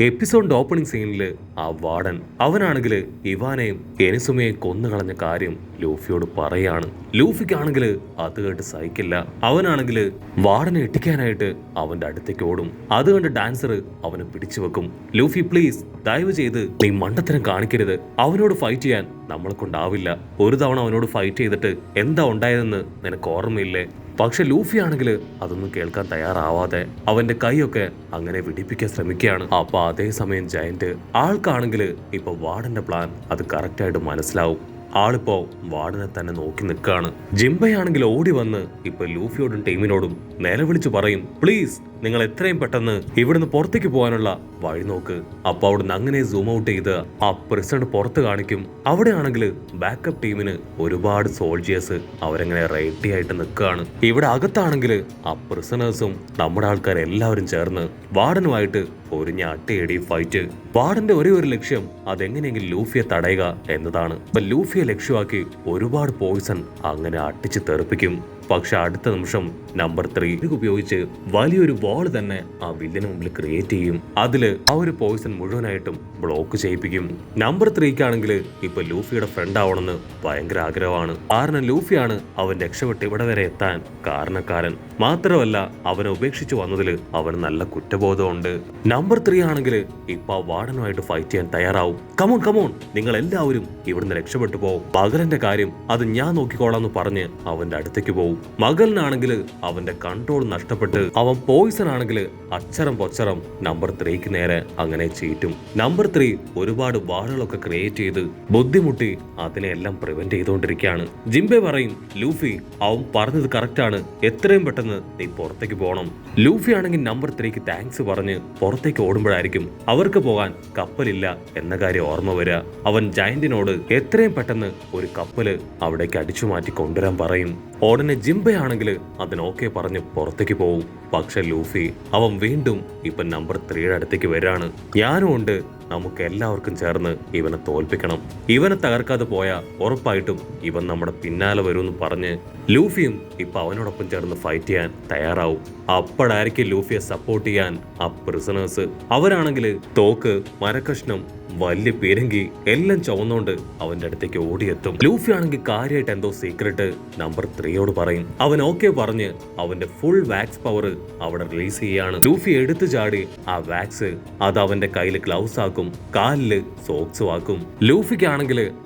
എപ്പിസോഡിന്റെ opening സീനിൽ ആ warden അവനാണെങ്കിൽ ഇവാനെയും എനിസുമയെയും കൊന്നുകളഞ്ഞ കാര്യം ലൂഫിയോട് പറയാണ്. ലൂഫിക്കാണെങ്കിൽ അത് കേട്ട് സഹിക്കില്ല. അവനാണെങ്കിൽ വാർഡനെ ഇട്ടിക്കാനായിട്ട് അവന്റെ അടുത്തേക്ക് ഓടും. അത് കണ്ട് ഡാൻസർ അവനെ പിടിച്ചു വെക്കും. ലൂഫി പ്ലീസ്, ദയവ് ചെയ്ത് നീ മണ്ടത്തരം കാണിക്കരുത്. അവനോട് ഫൈറ്റ് ചെയ്യാൻ നമ്മളെ കൊണ്ടാവില്ല. ഒരു തവണ അവനോട് ഫൈറ്റ് ചെയ്തിട്ട് എന്താ ഉണ്ടായതെന്ന് നിനക്ക് ഓർമ്മയില്ലേ? പക്ഷെ ലൂഫി ആണെങ്കിൽ അതൊന്നും കേൾക്കാൻ തയ്യാറാവാതെ അവന്റെ കൈയൊക്കെ അങ്ങനെ വിടിപ്പിക്കാൻ ശ്രമിക്കുകയാണ്. അപ്പൊ അതേസമയം ജയന്റ് ആൾക്കാണെങ്കിൽ ഇപ്പൊ വാർഡന്റെ പ്ലാൻ അത് കറക്റ്റ് ആയിട്ട് മനസ്സിലാവും. ആളിപ്പോ വാർഡനെ തന്നെ നോക്കി നിൽക്കാണ്. ജിംബയാണെങ്കിൽ ഓടി വന്ന് ഇപ്പൊ ലൂഫിയോടും ടീമിനോടും നിലവിളിച്ചു പറയും, പ്ലീസ് നിങ്ങൾ എത്രയും പെട്ടെന്ന് ഇവിടുന്ന് പുറത്തേക്ക് പോകാനുള്ള വഴി നോക്ക്. അപ്പൊ അവിടുന്ന് അങ്ങനെ സൂം ഔട്ട് ചെയ്ത് ആ പ്രിസൺ പുറത്ത് കാണിക്കും. അവിടെയാണെങ്കിൽ ബാക്കപ്പ് ടീമിന് ഒരുപാട് സോൾജിയേഴ്സ് അവരെങ്ങനെ റെഡി ആയിട്ട് നിൽക്കുകയാണ്. ഇവിടെ അകത്താണെങ്കിൽ ആ പ്രിസണേഴ്സും നമ്മുടെ ആൾക്കാരെല്ലാവരും ചേർന്ന് വാർഡനുമായിട്ട് പൊരിഞ്ഞ അട്ടയടി ഫൈറ്റ്. വാർഡന്റെ ഒരേ ഒരു ലക്ഷ്യം അതെങ്ങനെയെങ്കിലും ലൂഫിയെ തടയുക എന്നതാണ്. അപ്പൊ ലൂഫിയെ ലക്ഷ്യമാക്കി ഒരുപാട് പോയിസൺ അങ്ങനെ അട്ടിച്ച് തെറിപ്പിക്കും. പക്ഷെ അടുത്ത നിമിഷം നമ്പർ 3 ഉപയോഗിച്ച് വലിയൊരു വാൾ തന്നെ ആ വില്ലന് മുമ്പിൽ ക്രിയേറ്റ് ചെയ്യും. അതില് ആ ഒരു പോയിസൺ മുഴുവനായിട്ടും ബ്ലോക്ക് ചെയ്യിപ്പിക്കും. നമ്പർ 3 ഇപ്പൊ ലൂഫിയുടെ ഫ്രണ്ട് ആവണമെന്ന് ഭയങ്കര ആഗ്രഹമാണ്. കാരണം ലൂഫിയാണ് അവൻ രക്ഷപ്പെട്ട് ഇവിടെ വരെ എത്താൻ കാരണക്കാരൻ. മാത്രമല്ല അവനെ ഉപേക്ഷിച്ചു വന്നതിൽ അവന് നല്ല കുറ്റബോധമുണ്ട്. നമ്പർ 3 ഇപ്പൊ ആ വാർഡനുമായിട്ട് ഫൈറ്റ് ചെയ്യാൻ തയ്യാറാവും. കമോൺ കമോൺ, നിങ്ങൾ എല്ലാവരും ഇവിടുന്ന് രക്ഷപ്പെട്ടു പോകും. മകന്റെ കാര്യം അത് ഞാൻ നോക്കിക്കോളാന്ന് പറഞ്ഞ് അവന്റെ അടുത്തേക്ക് പോകും. മകനാണെങ്കിൽ അവന്റെ കൺട്രോൾ നഷ്ടപ്പെട്ട് അവൻ പോയിസൺ ആണെങ്കിൽ അച്ചരം പൊച്ചറം നമ്പർ 3 നേരെ അങ്ങനെ ചീറ്റും. നമ്പർ 3 ഒരുപാട് വാളുകളൊക്കെ ക്രിയേറ്റ് ചെയ്ത് ബുദ്ധിമുട്ടി അതിനെല്ലാം പ്രിവെന്റ് ചെയ്തുകൊണ്ടിരിക്കുകയാണ്. ജിംബെ പറയും, ലൂഫി അവൻ പറഞ്ഞത് കറക്റ്റ് ആണ്, എത്രയും പെട്ടെന്ന് നീ പുറത്തേക്ക് പോകണം. ലൂഫി ആണെങ്കിൽ നമ്പർ 3 താങ്ക്സ് പറഞ്ഞ് പുറത്തേക്ക് ഓടുമ്പോഴായിരിക്കും അവർക്ക് പോകാൻ കപ്പലില്ല എന്ന കാര്യം ഓർമ്മ വരിക. അവൻ ജയന്റിനോട് എത്രയും പെട്ടെന്ന് ഒരു കപ്പല് അവിടേക്ക് അടിച്ചു മാറ്റി കൊണ്ടുവരാൻ പറയും. ഉടനെ ജിംബയാണെങ്കിൽ അതിനോക്കെ പറഞ്ഞ് പുറത്തേക്ക് പോവും. പക്ഷെ ലൂഫി അവൻ വീണ്ടും ഇപ്പൊ നമ്പർ 3 അടുത്തേക്ക് വരാണ്. ഞാനും ഉണ്ട്, നമുക്ക് എല്ലാവർക്കും ചേർന്ന് ഇവനെ തോൽപ്പിക്കണം. ഇവനെ തകർക്കാതെ പോയാ ഉറപ്പായിട്ടും ഇവൻ നമ്മുടെ പിന്നാലെ വരുമെന്ന് പറഞ്ഞ് ലൂഫിയും ഇപ്പൊ അവനോടൊപ്പം ചേർന്ന് ഫൈറ്റ് ചെയ്യാൻ തയ്യാറാവും. അപ്പോഴായിരിക്കും ലൂഫിയെ സപ്പോർട്ട് ചെയ്യാൻ ആ പ്രിസണേഴ്സ്. അവരാണെങ്കിൽ തോക്ക്, മരക്കഷ്ണം, വലിയ പീരങ്കി എല്ലാം ചുവന്നുകൊണ്ട് അവന്റെ അടുത്തേക്ക് ഓടിയെത്തും. ലൂഫി ആണെങ്കിൽ കാര്യമായിട്ട് എന്തോ സീക്രട്ട് നമ്പർ 3 പറയും. അവൻ ഓക്കെ പറഞ്ഞ് അവന്റെ ഫുൾ വാക്സ് പവർ അവിടെ റിലീസ് ചെയ്യാണ്. ലൂഫി എടുത്തു ചാടി ആ വാക്സ് അത് അവന്റെ കയ്യിൽ ഗ്ലൗസ് ആക്കും, കാലില് സോക്സും ആക്കും. ലൂഫിക്കാണെങ്കിൽ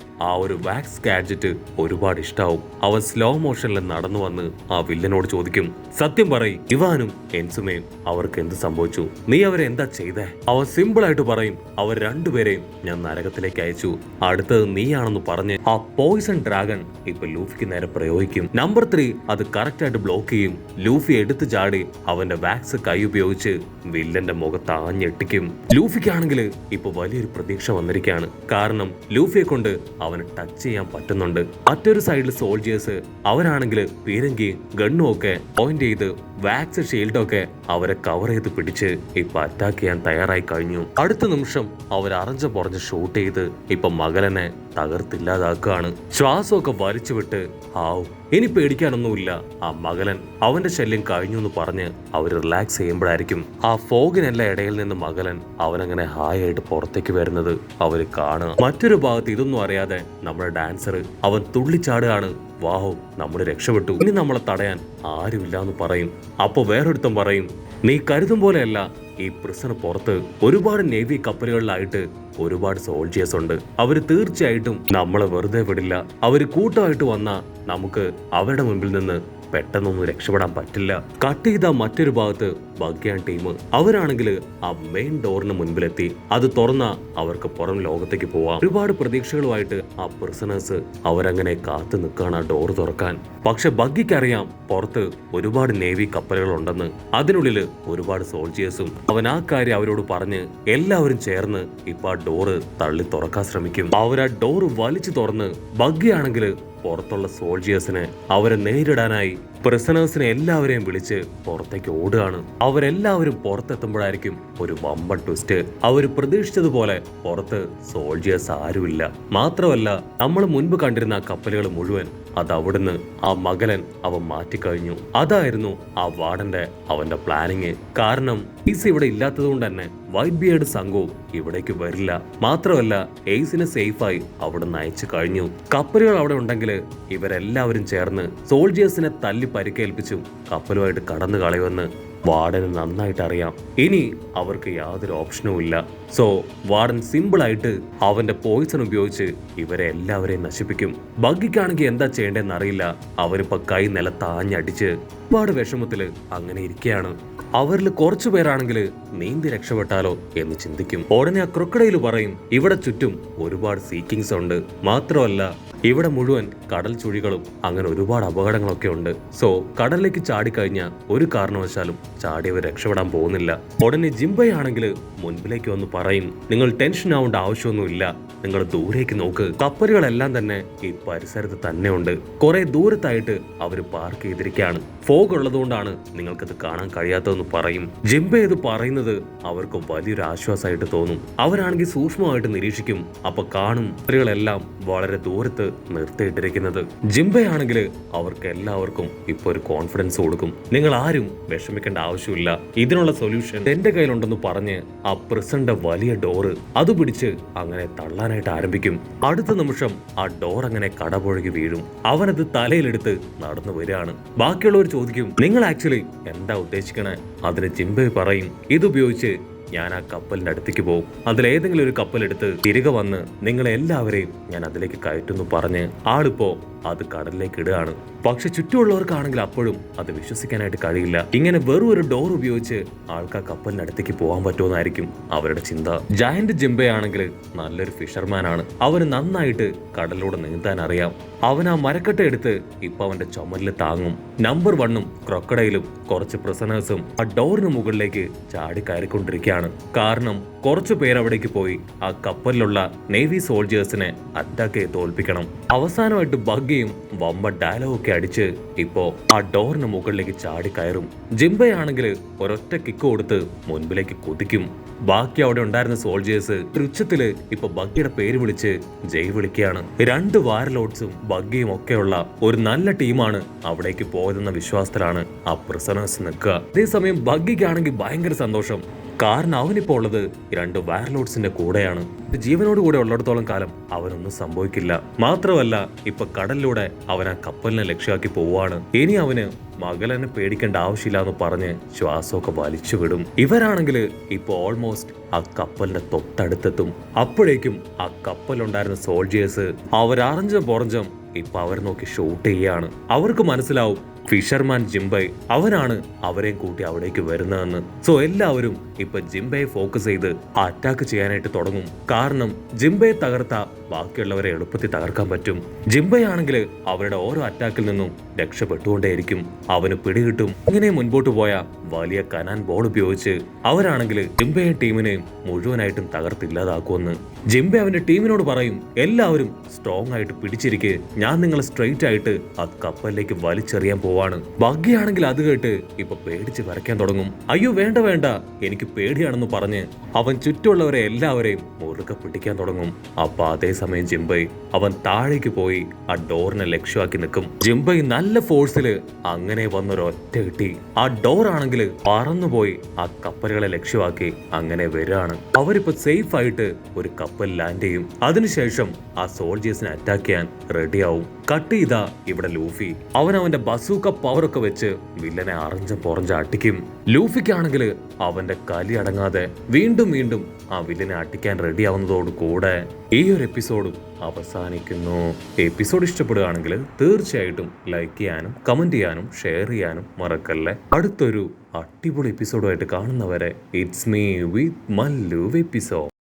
ആ ഒരു വാക്സ് ഗാഡ്ജറ്റ് ഒരുപാട് ഇഷ്ടാവും. അവൻ സ്ലോ മോഷനിൽ നടന്നു വന്ന് ആ വില്ലനോട് ചോദിക്കും, സത്യം പറയും ഇവാനും എൻസുമയും അവർക്ക് എന്ത് സംഭവിച്ചു? നീ അവരെ എന്താ ചെയ്തേ? അവൻ സിമ്പിൾ ആയിട്ട് പറയും, അവർ രണ്ടുപേരെയും ഞാൻ നരകത്തിലേക്ക് അയച്ചു, അടുത്തത് നീയാണെന്ന് പറഞ്ഞ് ആ പോയിസൺ ഡ്രാഗൺ ഇപ്പൊ ലൂഫിക്ക് നേരെ പ്രയോഗിക്കും. നമ്പർ 3 അത് കറക്റ്റ് ആയിട്ട് ബ്ലോക്ക് ചെയ്യും. ലൂഫി എടുത്തു ചാടി അവന്റെ വാക്സ് കൈ ഉപയോഗിച്ച് വില്ലന്റെ മുഖത്ത് ആഞ്ഞെട്ടിക്കും. ലൂഫിക്കാണെങ്കിൽ ഇപ്പൊ വലിയൊരു പ്രതീക്ഷ വന്നിരിക്കുകയാണ്. കാരണം ലൂഫിയെ കൊണ്ട് അവന് ടച്ച് ചെയ്യാൻ പറ്റുന്നുണ്ട്. മറ്റൊരു സൈഡിൽ സോൾജിയേഴ്സ് അവരാണെങ്കിൽ പീരങ്കി ഗണ്ണും ഒക്കെ പോയിന്റ് ചെയ്ത് വാക്സ് ഷീൽഡൊക്കെ അവരെ കവർ ചെയ്ത് പിടിച്ച് ഇപ്പൊ അറ്റാക്ക് ചെയ്യാൻ തയ്യാറായി കഴിഞ്ഞു. അടുത്ത നിമിഷം അവർ അറഞ്ച പുറഞ്ഞ് ഷൂട്ട് ചെയ്ത് ഇപ്പൊ മകനെ തകർത്തില്ലാതാക്കുകയാണ്. ശ്വാസമൊക്കെ വലിച്ചു വിട്ട് ആവും ഇനി പേടിക്കാനൊന്നുമില്ല, ആ മകലൻ അവന്റെ ശല്യം കഴിഞ്ഞു എന്ന് പറഞ്ഞ് അവര് റിലാക്സ് ചെയ്യുമ്പോഴായിരിക്കും ആ ഫോഗിനെല്ലാം ഇടയിൽ നിന്ന് മകലൻ അവനങ്ങനെ ഹായായിട്ട് പുറത്തേക്ക് വരുന്നത് അവര് കാണുക. മറ്റൊരു ഭാഗത്ത് ഇതൊന്നും അറിയാതെ നമ്മുടെ ഡാൻസർ അവൻ തുള്ളിച്ചാടുകയാണ്. വാഹു, നമ്മൾ രക്ഷപ്പെട്ടു, ഇനി നമ്മളെ തടയാൻ ആരുമില്ല എന്ന് പറയും. അപ്പൊ വേറൊരുത്തം പറയും, നീ കരുതും പോലെയല്ല, ഈ പ്രിസണ് പുറത്ത് ഒരുപാട് നേവി കപ്പലുകളിലായിട്ട് ഒരുപാട് സോൾജിയേഴ്സ് ഉണ്ട്. അവര് തീർച്ചയായിട്ടും നമ്മളെ വെറുതെ വിടില്ല. അവര് കൂട്ടമായിട്ട് വന്നാ നമുക്ക് അവരുടെ മുമ്പിൽ നിന്ന് പെട്ടെന്നൊന്നും രക്ഷപ്പെടാൻ പറ്റില്ല. കട്ട് ചെയ്ത മറ്റൊരു ഭാഗത്ത് ബഗ്യാൻ ടീം അവരാണെങ്കിൽ ആ മെയിൻ ഡോറിന് മുൻപിലെത്തി. അത് തുറന്ന അവർക്ക് പുറം ലോകത്തേക്ക് പോവാം. ഒരുപാട് പ്രതീക്ഷകളുമായിട്ട് ആ പ്രിസണേഴ്സ് അവരങ്ങനെ കാത്തു നിൽക്കുകയാണ് ആ ഡോർ തുറക്കാൻ. പക്ഷെ ബഗ്ഗിക്കറിയാം പുറത്ത് ഒരുപാട് നേവി കപ്പലുകൾ ഉണ്ടെന്ന്, അതിനുള്ളില് ഒരുപാട് സോൾജിയേഴ്സും. അവൻ ആ കാര്യം അവരോട് പറഞ്ഞ് എല്ലാവരും ചേർന്ന് ഇപ്പൊ ആ ഡോറ് തള്ളി തുറക്കാൻ ശ്രമിക്കും. അവരാ ഡോറ് വലിച്ചു തുറന്ന് ബഗ്ഗിയാണെങ്കിൽ പുറത്തുള്ള സോൾജിയേഴ്സിനെ അവരെ നേരിടാനായി പ്രിസണേഴ്സിനെ എല്ലാവരെയും വിളിച്ച് പുറത്തേക്ക് ഓടുകയാണ്. അവരെല്ലാവരും പുറത്തെത്തുമ്പോഴായിരിക്കും ഒരു വമ്പൻ ട്വിസ്റ്റ്. അവർ പ്രതീക്ഷിച്ചതുപോലെ പുറത്ത് സോൾജിയേഴ്സ് ആരുമില്ല. മാത്രമല്ല നമ്മൾ മുൻപ് കണ്ടിരുന്ന കപ്പലുകൾ മുഴുവൻ അത് അവിടുന്ന് ആ മകലൻ അവൻ മാറ്റിക്കഴിഞ്ഞു. അതായിരുന്നു ആ വാർഡന്റെ അവന്റെ പ്ലാനിങ്. കാരണം എയ്സ് ഇവിടെ ഇല്ലാത്തത് കൊണ്ട് തന്നെ വൈറ്റ് ബിയേർഡ് സംഘവും ഇവിടേക്ക് വരില്ല. മാത്രമല്ല എയ്സിനെ സേഫായി അവിടുന്ന് അയച്ചു കഴിഞ്ഞു. കപ്പലുകൾ അവിടെ ഉണ്ടെങ്കിൽ ഇവരെല്ലാവരും ചേർന്ന് സോൾജിയേഴ്സിനെ തല്ലി പരിക്കേൽപ്പിച്ചും കപ്പലുമായിട്ട് കടന്നു കളയുമെന്ന് വാർഡന് നന്നായിട്ട് അറിയാം. ഇനി അവർക്ക് യാതൊരു ഓപ്ഷനും ഇല്ല. സോ വാർഡൻ സിമ്പിളായിട്ട് അവന്റെ പോയിസൺ ഉപയോഗിച്ച് ഇവരെ എല്ലാവരെയും നശിപ്പിക്കും. ബഗ്ഗിക്കാണെങ്കിൽ എന്താ ചെയ്യേണ്ടതെന്ന് അറിയില്ല. അവരിപ്പോ കൈ നിലത്താഞ്ഞടിച്ച് ഒരുപാട് വിഷമത്തില് അങ്ങനെ ഇരിക്കുകയാണ്. അവരിൽ കുറച്ചു പേരാണെങ്കിൽ നീന്തി രക്ഷപ്പെട്ടാലോ എന്ന് ചിന്തിക്കും. ഉടനെ ആ ക്രൊക്കഡൈൽ പറയും, ഇവിടെ ചുറ്റും ഒരുപാട് സീക്കിങ്സ് ഉണ്ട്. മാത്രമല്ല ഇവിടെ മുഴുവൻ കടൽ ചുഴികളും അങ്ങനെ ഒരുപാട് അപകടങ്ങളൊക്കെ ഉണ്ട്. സോ കടലിലേക്ക് ചാടിക്കഴിഞ്ഞാൽ ഒരു കാരണവശാലും ചാടിയവർ രക്ഷപ്പെടാൻ പോകുന്നില്ല. ഉടനെ ജിംബൈ ആണെങ്കിൽ മുൻപിലേക്ക് വന്ന് പറയും, നിങ്ങൾ ടെൻഷൻ ആവേണ്ട ആവശ്യമൊന്നുമില്ല, നിങ്ങൾ ദൂരേക്ക് നോക്ക്. കപ്പലുകളെല്ലാം തന്നെ ഈ പരിസരത്ത് തന്നെ ഉണ്ട്. കുറെ ദൂരത്തായിട്ട് അവര് പാർക്ക് ചെയ്തിരിക്കുകയാണ്. ഫോഗ് ഉള്ളതുകൊണ്ടാണ് നിങ്ങൾക്കത് കാണാൻ കഴിയാത്തതെന്ന് പറയും. ജിംബൈ ഇത് പറയുന്നത് അവർക്ക് വലിയൊരു ആശ്വാസമായിട്ട് തോന്നും. അവരാണെങ്കിൽ സൂക്ഷ്മമായിട്ട് നിരീക്ഷിക്കും. അപ്പൊ കാണും കപ്പലുകളെല്ലാം വളരെ ദൂരത്ത് നിർത്തിയിട്ടിരിക്കുന്നത്. ജിംബൈ ആണെങ്കിൽ അവർക്ക് എല്ലാവർക്കും ഇപ്പൊ ഒരു കോൺഫിഡൻസ് കൊടുക്കും. നിങ്ങൾ ആരും വിഷമിക്കേണ്ട ആവശ്യമില്ല, ഇതിനുള്ള സൊല്യൂഷൻ എന്റെ കയ്യിലുണ്ടെന്ന് പറഞ്ഞ് ആ പ്രിസന്റെ വലിയ ഡോറ് അത് പിടിച്ച് അങ്ങനെ തള്ളാനായിട്ട് ആരംഭിക്കും. അടുത്ത നിമിഷം ആ ഡോർ അങ്ങനെ കടപുഴകി വീഴും. അവനത് തലയിലെടുത്ത് നടന്നു വരികയാണ്. ബാക്കിയുള്ളവർ ചോദിക്കും, നിങ്ങൾ ആക്ച്വലി എന്താ ഉദ്ദേശിക്കണേ? അതിന് ജിംബൈ പറയും, ഇതുപയോഗിച്ച് ഞാൻ ആ കപ്പലിന്റെ അടുത്തേക്ക് പോകും. അതിലേതെങ്കിലും ഒരു കപ്പലെടുത്ത് തിരികെ വന്ന് നിങ്ങളെ എല്ലാവരെയും ഞാൻ അതിലേക്ക് കയറ്റുന്നു പറഞ്ഞ് ആളിപ്പോ അത് കടലിലേക്ക് ഇടുകയാണ്. പക്ഷെ ചുറ്റുമുള്ളവർക്കാണെങ്കിൽ അപ്പോഴും അത് വിശ്വസിക്കാനായിട്ട് കഴിയില്ല. ഇങ്ങനെ വെറും ഒരു ഡോർ ഉപയോഗിച്ച് ആൾക്ക് ആ കപ്പലിന്റെ അടുത്തേക്ക് പോകാൻ പറ്റുമെന്നായിരിക്കും അവരുടെ ചിന്ത. ജയന്റ് ജിംബൈ ആണെങ്കിൽ നല്ലൊരു ഫിഷർമാൻ ആണ്. അവന് നന്നായിട്ട് കടലിലൂടെ നീന്താൻ അറിയാം. അവൻ ആ മരക്കട്ട എടുത്ത് ഇപ്പൊ അവന്റെ ചുമലിൽ താങ്ങും. നമ്പർ 1ഉം ക്രൊക്കഡൈലും കുറച്ച് പ്രിസണേഴ്സും ആ ഡോറിന് മുകളിലേക്ക് ചാടി കയറിക്കൊണ്ടിരിക്കുകയാണ്. കാരണം കുറച്ചു പേരവിടേക്ക് പോയി ആ കപ്പലിലുള്ള നേവി സോൾജേഴ്സിനെ അറ്റാക്ക് ചെയ്ത് തോൽപ്പിക്കണം. അവസാനമായിട്ട് ബഗ്ഗിയും വമ്പ ഡയലോഗൊക്കെ അടിച്ച് ഇപ്പോ ആ ഡോറിന് മുകളിലേക്ക് ചാടി കയറും. ജിംബൈ ആണെങ്കിൽ ഒരൊറ്റ കിക്ക് കൊടുത്ത് മുൻപിലേക്ക് കുതിക്കും. ബാക്കി അവിടെ ഉണ്ടായിരുന്ന സോൾജേഴ്സ് ഉച്ചത്തില് ഇപ്പൊ ബഗ്ഗിയുടെ പേര് വിളിച്ച് ജയ് വിളിക്കുകയാണ്. 2 വാരലോട്ട്സും ബഗ്ഗിയും ഒക്കെയുള്ള ഒരു നല്ല ടീമാണ് അവിടേക്ക് പോയതെന്ന വിശ്വാസത്തിലാണ് ആ പ്രിസണേഴ്സ് നിൽക്കുക. അതേസമയം ബഗ്ഗിക്കാണെങ്കിൽ ഭയങ്കര സന്തോഷം. കാരണം അവനിപ്പോ ഉള്ളത് 2 വാരലോട്ട്സിന്റെ കൂടെയാണ്. ജീവനോട് കൂടെ ഉള്ളിടത്തോളം കാലം അവനൊന്നും സംഭവിക്കില്ല. മാത്രമല്ല ഇപ്പൊ കടലിലൂടെ അവൻ ആ കപ്പലിനെ ലക്ഷ്യമാക്കി പോവാണ്. ഇനി അവന് മകലനെ പേടിക്കേണ്ട ആവശ്യമില്ല എന്ന് പറഞ്ഞ് ശ്വാസമൊക്കെ വലിച്ചു വിടും. ഇവരാണെങ്കിൽ ഇപ്പൊ ഓൾമോസ്റ്റ് ആ കപ്പലിന്റെ തൊട്ടടുത്തെത്തും. അപ്പോഴേക്കും ആ കപ്പലുണ്ടായിരുന്ന സോൾജേഴ്സ് അവരറിഞ്ഞും പുറഞ്ഞും ഇപ്പൊ അവർ നോക്കി ഷൂട്ട് ചെയ്യാണ്. അവർക്ക് മനസ്സിലാവും ഫിഷർമാൻ ജിംബൈ അവനാണ് അവരെയും കൂട്ടി അവിടേക്ക് വരുന്നതെന്ന്. സോ എല്ലാവരും ഇപ്പൊ ജിംബൈയെ ഫോക്കസ് ചെയ്ത് അറ്റാക്ക് ചെയ്യാനായിട്ട് തുടങ്ങും. കാരണം ജിംബൈയെ തകർത്ത ബാക്കിയുള്ളവരെ എളുപ്പത്തിൽ തകർക്കാൻ പറ്റും. ജിംബൈ ആണെങ്കിൽ അവരുടെ ഓരോ അറ്റാക്കിൽ നിന്നും രക്ഷപ്പെട്ടുകൊണ്ടേയിരിക്കും. അവന് പിടികിട്ടും. ഇങ്ങനെ മുൻപോട്ട് പോയ വലിയ കനാൻ ബോൾ ഉപയോഗിച്ച് അവരാണെങ്കിൽ ജിംബൈയും ടീമിനെയും മുഴുവനായിട്ടും തകർത്തില്ലാതാക്കുമെന്ന്. ജിംബൈ അവന്റെ ടീമിനോട് പറയും, എല്ലാവരും സ്ട്രോങ് ആയിട്ട് പിടിച്ചിരിക്കെ, ഞാൻ നിങ്ങളെ സ്ട്രെയിറ്റ് ആയിട്ട് ആ കപ്പലിലേക്ക് വലിച്ചെറിയാൻ പോവാണ്. ബഗ്ഗിയാണെങ്കിൽ അത് കേട്ട് ഇപ്പൊ പേടിച്ച് വരയ്ക്കാൻ തുടങ്ങും. അയ്യോ വേണ്ട വേണ്ട, എനിക്ക് പേടിയാണെന്ന് പറഞ്ഞ് അവൻ ചുറ്റുമുള്ളവരെ എല്ലാവരെയും മുറുകെ പിടിക്കാൻ തുടങ്ങും. അപ്പൊ അതേസമയം ജിംബൈ അവൻ താഴേക്ക് പോയി ആ ഡോറിനെ ലക്ഷ്യമാക്കി നിൽക്കും. ജിംബൈ നല്ല ഫോഴ്സില് അങ്ങനെ വന്നൊരൊറ്റ കിട്ടി. ആ ഡോർ ആണെങ്കിൽ പറന്നുപോയി ആ കപ്പലുകളെ ലക്ഷ്യമാക്കി അങ്ങനെ വരികയാണ്. അവരിപ്പോ സേഫ് ആയിട്ട് ഒരു കപ്പൽ ലാൻഡ് ചെയ്യും. അതിനുശേഷം ആ സോൾജേഴ്സിനെ അറ്റാക്ക് ചെയ്യാൻ റെഡിയാവും. കട്ട് ചെയ്താ ഇവിടെ ലൂഫി അവന്റെ ബസൂക്ക പവറൊക്കെ വെച്ച് വില്ലനെ അറിഞ്ഞ പൊറഞ്ച അട്ടിക്കും. ലൂഫിക്കാണെങ്കിൽ അവന്റെ കലി അടങ്ങാതെ വീണ്ടും വീണ്ടും ആ വില്ലനെ അട്ടിക്കാൻ റെഡി ആവുന്നതോട് കൂടെ ഈ ഒരു എപ്പിസോഡും അവസാനിക്കുന്നു. എപ്പിസോഡ് ഇഷ്ടപ്പെടുകയാണെങ്കിൽ തീർച്ചയായിട്ടും ലൈക്ക് ചെയ്യാനും കമന്റ് ചെയ്യാനും ഷെയർ ചെയ്യാനും മറക്കല്ലേ. അടുത്തൊരു അടിപൊളി എപ്പിസോഡുമായിട്ട് കാണുന്നവരെ it's me with Mallu episode.